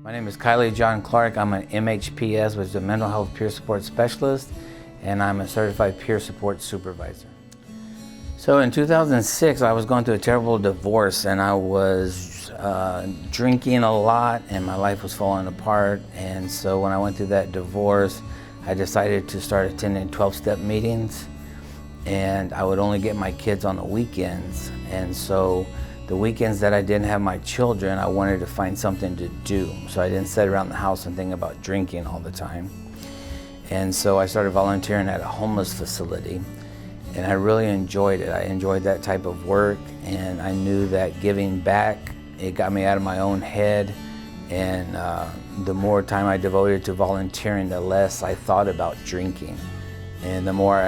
My name is Kiley John Clark. I'm an MHPS, which is a mental health peer support specialist, and I'm a certified peer support supervisor. So in 2006, I was going through a terrible divorce, and I was drinking a lot, and my life was falling apart. And so when I went through that divorce, I decided to start attending 12-step meetings, and I would only get my kids on the weekends. And so the weekends that I didn't have my children, I wanted to find something to do. So I didn't sit around the house and think about drinking all the time. And so I started volunteering at a homeless facility, and I really enjoyed it. I enjoyed that type of work, and I knew that giving back, it got me out of my own head. And the more time I devoted to volunteering, the less I thought about drinking, and the more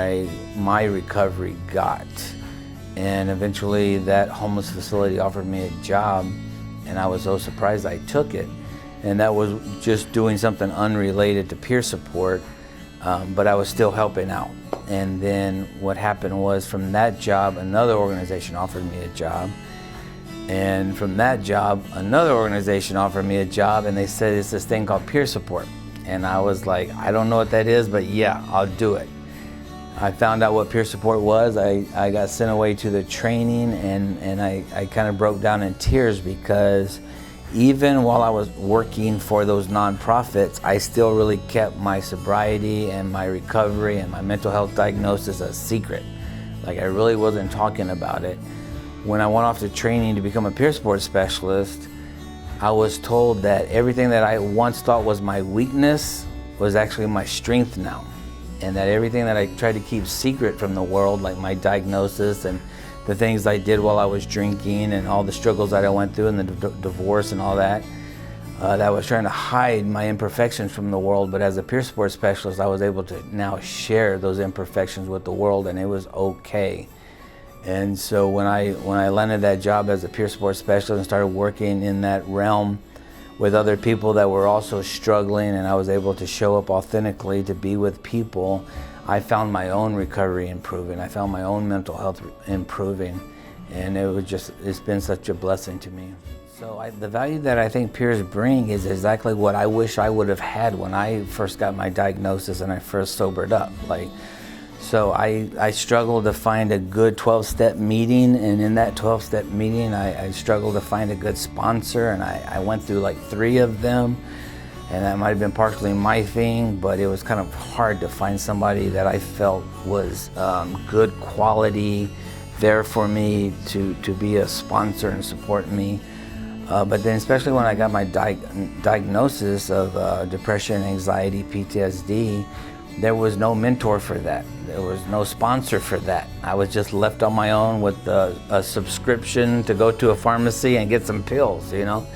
my recovery got. And eventually that homeless facility offered me a job, and I was so surprised I took it. And that was just doing something unrelated to peer support, but I was still helping out. And then what happened was, from that job, another organization offered me a job. And from that job, another organization offered me a job, and they said it's this thing called peer support. And I was like, I don't know what that is, but yeah, I'll do it. I found out what peer support was. I got sent away to the training, and I kind of broke down in tears, because even while I was working for those nonprofits, I still really kept my sobriety and my recovery and my mental health diagnosis a secret. Like, I really wasn't talking about it. When I went off to training to become a peer support specialist, I was told that everything that I once thought was my weakness was actually my strength now. And that everything that I tried to keep secret from the world, like my diagnosis and the things I did while I was drinking and all the struggles that I went through and the divorce and all that, that I was trying to hide my imperfections from the world. But as a peer support specialist, I was able to now share those imperfections with the world, and it was okay. And so when I landed that job as a peer support specialist and started working in that realm with other people that were also struggling, and I was able to show up authentically to be with people, I found my own recovery improving. I found my own mental health improving, and it's been such a blessing to me. So the value that I think peers bring is exactly what I wish I would have had when I first got my diagnosis and I first sobered up. So I struggled to find a good 12-step meeting, and in that 12-step meeting, I struggled to find a good sponsor, and I went through like 3 of them, and that might have been partially my thing, but it was kind of hard to find somebody that I felt was good quality, there for me to be a sponsor and support me. But then, especially when I got my diagnosis of depression, anxiety, PTSD, there was no mentor for that. There was no sponsor for that. I was just left on my own with a subscription to go to a pharmacy and get some pills, you know?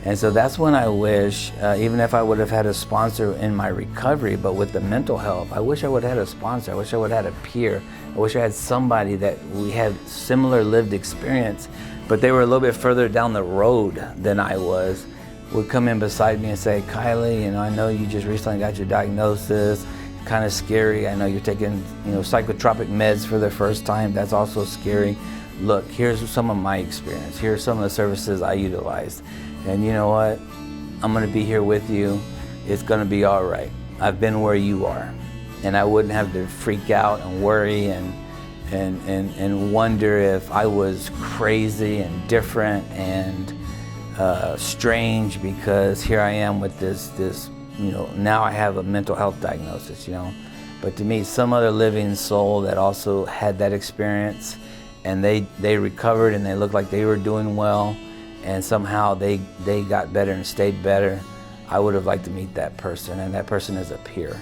And so that's when I wish, even if I would have had a sponsor in my recovery, but with the mental health, I wish I would have had a sponsor. I wish I would have had a peer. I wish I had somebody that we had similar lived experience, but they were a little bit further down the road than I was, would come in beside me and say, Kiley, you know, I know you just recently got your diagnosis. Kind of scary. I know you're taking, psychotropic meds for the first time. That's also scary. Look, here's some of my experience. Here's some of the services I utilized. And you know what? I'm going to be here with you. It's going to be all right. I've been where you are. And I wouldn't have to freak out and worry and wonder if I was crazy and different and strange, because here I am with this now I have a mental health diagnosis, But to me, some other living soul that also had that experience, and they recovered and they looked like they were doing well, and somehow they got better and stayed better. I would have liked to meet that person, and that person is a peer.